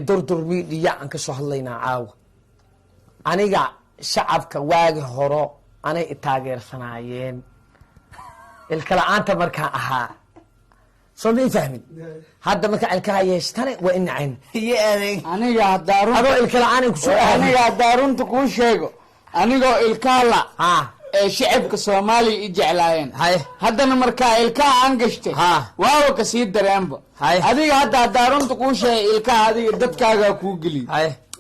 durdur miidiya aan ka soo hadlaynaa caawa aniga shacabka waagi horo anay taageersanaayeen ilka la'aanta markaa ahaa soo ma fahmin hadda marka ilkaha yeeshtane waa in nacin aniga daarunta adoo ilka la'aan ku soo aniga daarunta ku sheego anigoo ilkaha la ee shacabka Soomaaliya i jeclaayeen haddana markaa ilkaha aan gashtay waaw ka sii dareenba adiga hadda daarunta ku sheeg ilkaha adiga dadkaaga ku geli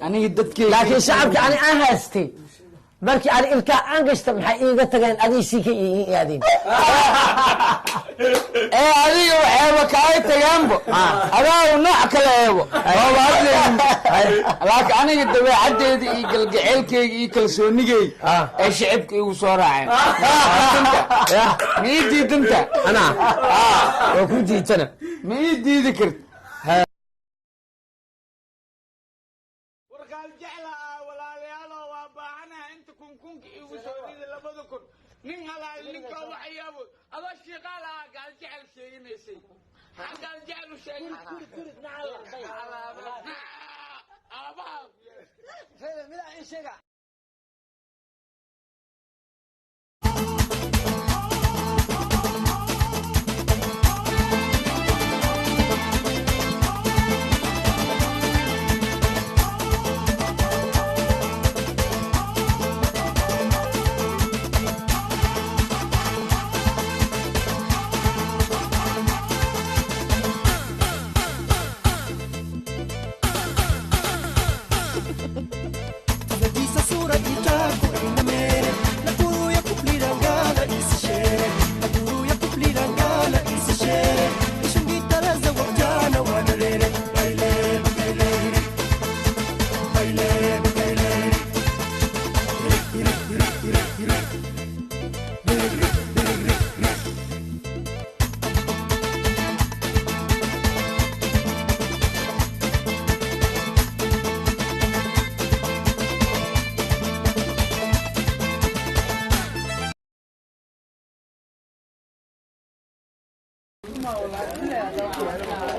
aniga dadkayga laakiin shacabka ani aan haastay markii aan ilkaha aan gashta maxay iiga tageen adiisii ka iyaadeen adiga waxaaba kaay tagaanbo adaa nooc kale eebo laakiin aniga dabeecaddeeda iyo galgaceelkayga iyo kalsoonigayga ee shacabka igu soo raaceen ma ii diidanta anaa waa ku diidana ma ii diidi karta nin halaal ninka waxyaabo aba shaqala gal jecel sheegaysay gal jecel sheegay aba mid aan sheega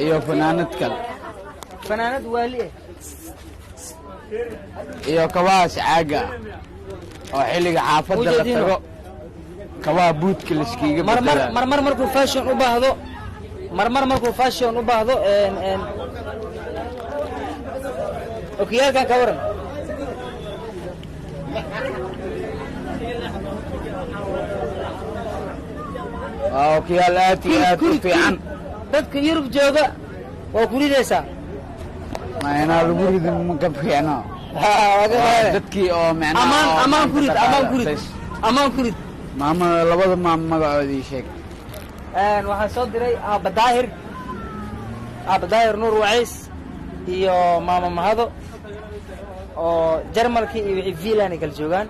iyo fanaanad kale fanaanad waali iyo kabaas caaga oo xilliga xaafadda la tago kabaa buudka la iskiga bedela marmar markuu fashion u baahdo okiyaalkan ka waran okiyaal aad iyo aad u fiican dadka Yurub jooga waa ku ridaysaa ma inaa lagu ridin ma ka fiicno dadkii oo macnaa amaan ku rid maama labada maam magacoodii sheeg waxaan soo diray Abadaahir Nuur Waciis iyo maama Mahado oo Jarmalkii iyo wixii Finland kala joogaan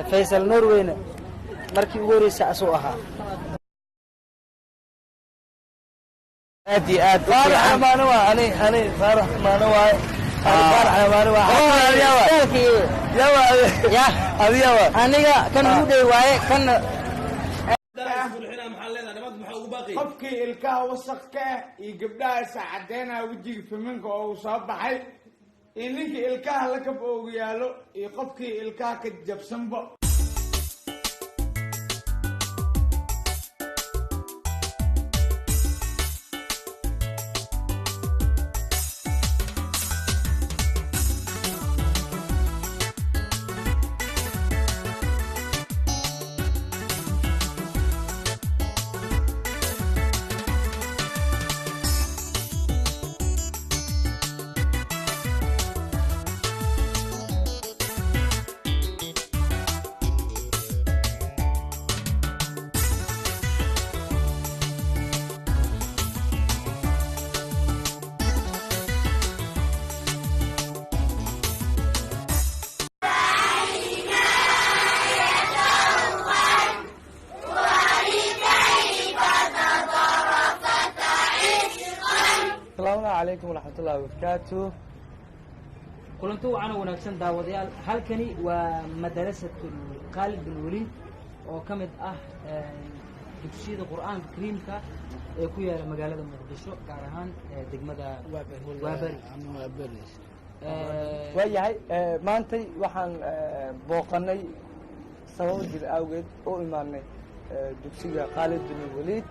Faisal Norwayna markii ugu horeysay asoo ahaa aad iyo aad aniga kan ugu dhow waaye kan qofkii ilkaha wasaqka iyo gabdhaha saacadeenaa wejiga faminka oo uu soo baxay iyo ninkii ilkaha lakab oogu yaalo iyo qofkii ilkaha ka jabsanba عليكم ورحمة الله وبركاته. كلنتو وعنا ونكسن داوديال هالكني ومدرسة خالد بن وليد وكمد دكتور القرآن الكريم ee ku yaala magaalada muqdisho gaar ahaan degmada waaberi waayahay maantay waxaan booqanay sababo jir awgeed u imaanay dugsiga Khalid bin Waliid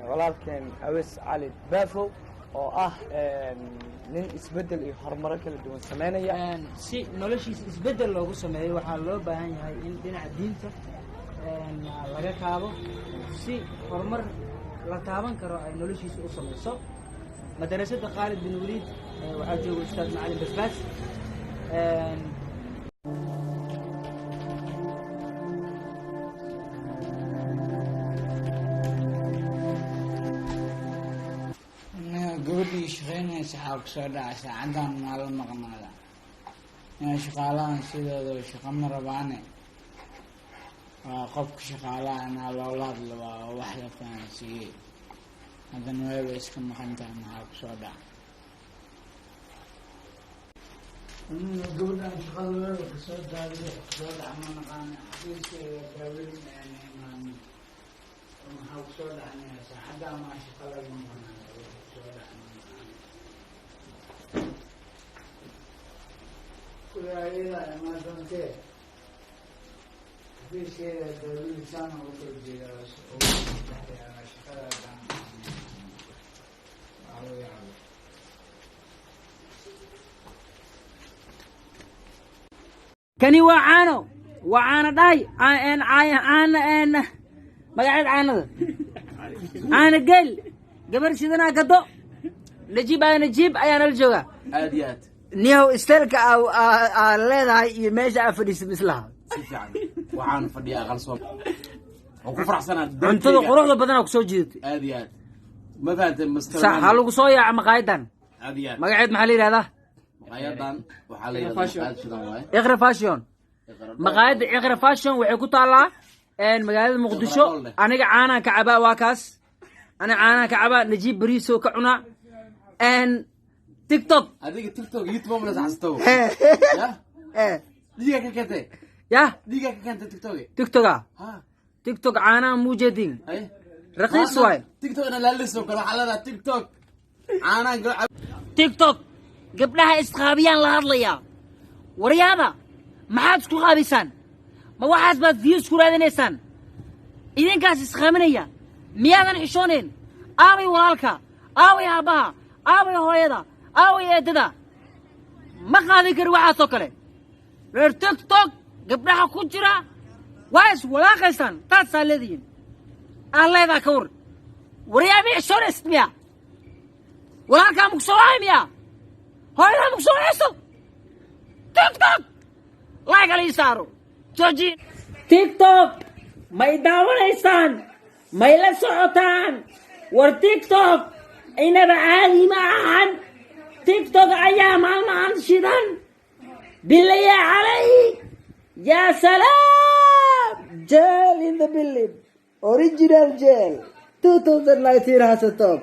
walaalkeen Awes Cali Baafow oo ah nin isbedel iyo horumar kala duwan sameynaya si noloshiisa isbedel loogu sameeyo waxaa loo baahan yahay in dhinaca diinta laga kaabo si horumar la taaban karo ay noloshiisa u sameyso madrasada Khalid bin Waliid waxaa jooga ustaad macalin basbaas gabadhii shaqeynaysa waxaa ku soo dhacaysa caddaan maala maqnaada shaqaalahan sidooda shaqo ma rabaane waa qofka shaqaalaha inaa loola hadlo waa wax la fahansiiyey haddana wayba iska maqan tahay maxaa ku soo dhaca gabadhan shaqada wayba kasoo daadiyo kasoo dhaca ma naqaana xafiiskeeda daawin imaani maxaa ku soo dhacanaysa caddaan maa shaqada la maqnaada kulayada ma doonte xafiiskeeda dawladiisana u kala jeedaa shaqada kani waa caano dhahay caana magaceed caanada caana geel gabar sidanaa gado najiib ayaa nala joogaa aad iyo aad niyow isteelka aa leedahay iyo meesha aa fadhiisa mislaha si fiican waxaan fadhiyaa aqal soo oo ku faraxsanaa cuntada quruxda badanaa kusoo jiidatay aad iyo aad ma fahantay master sax ha lagu soo yaaca maqaayadan aad iyo aad magaceed maxaa la yidhahdaa maqaayadan waxaa la yidhahdaa shidan waaye iqra fashion maqaayadda iqra fashion waxay ku taallaa magaalada muqdisho aniga caanaan ka cabaa waa kaas aniga caanaan ka cabaa najiib bariiso ka cunaa TikTok adiga TikTok YouTube ma nasaxsto diga ka kente ya diga ka kente TikTok TikTok caanaan muujeedin raqiis waay TikTok ana la liso kala xalada TikTok caanaan TikTok gabdhaha isqaabiyaan la hadlaya waryaada maxaad isku qaabisaan ma waxaad baad views ku raadinaysaan idinkaas isqaaminaya miyaadan xishooneyn aaway walaalka aaway aabaha aaway hooyada aaway eedada ma qaadi kari waxaasoo kale reer TikTok gabdhaha ku jira waa iswalaaqaysaan taasaa leedihiin aan leedaa ka war waryaami xishoonaysid miya walaalkaa ma ku soo wahay miya hooyadaa ma ku soo wahayso TikTok laagala ii saaro jooji TikTok may daawanaysaan may la socotaan war TikTok inaba caadi ma ahan TikTok ayaa maalmahan shidan bilaya calay yaa salaam jail in the building original jail 2019 has a top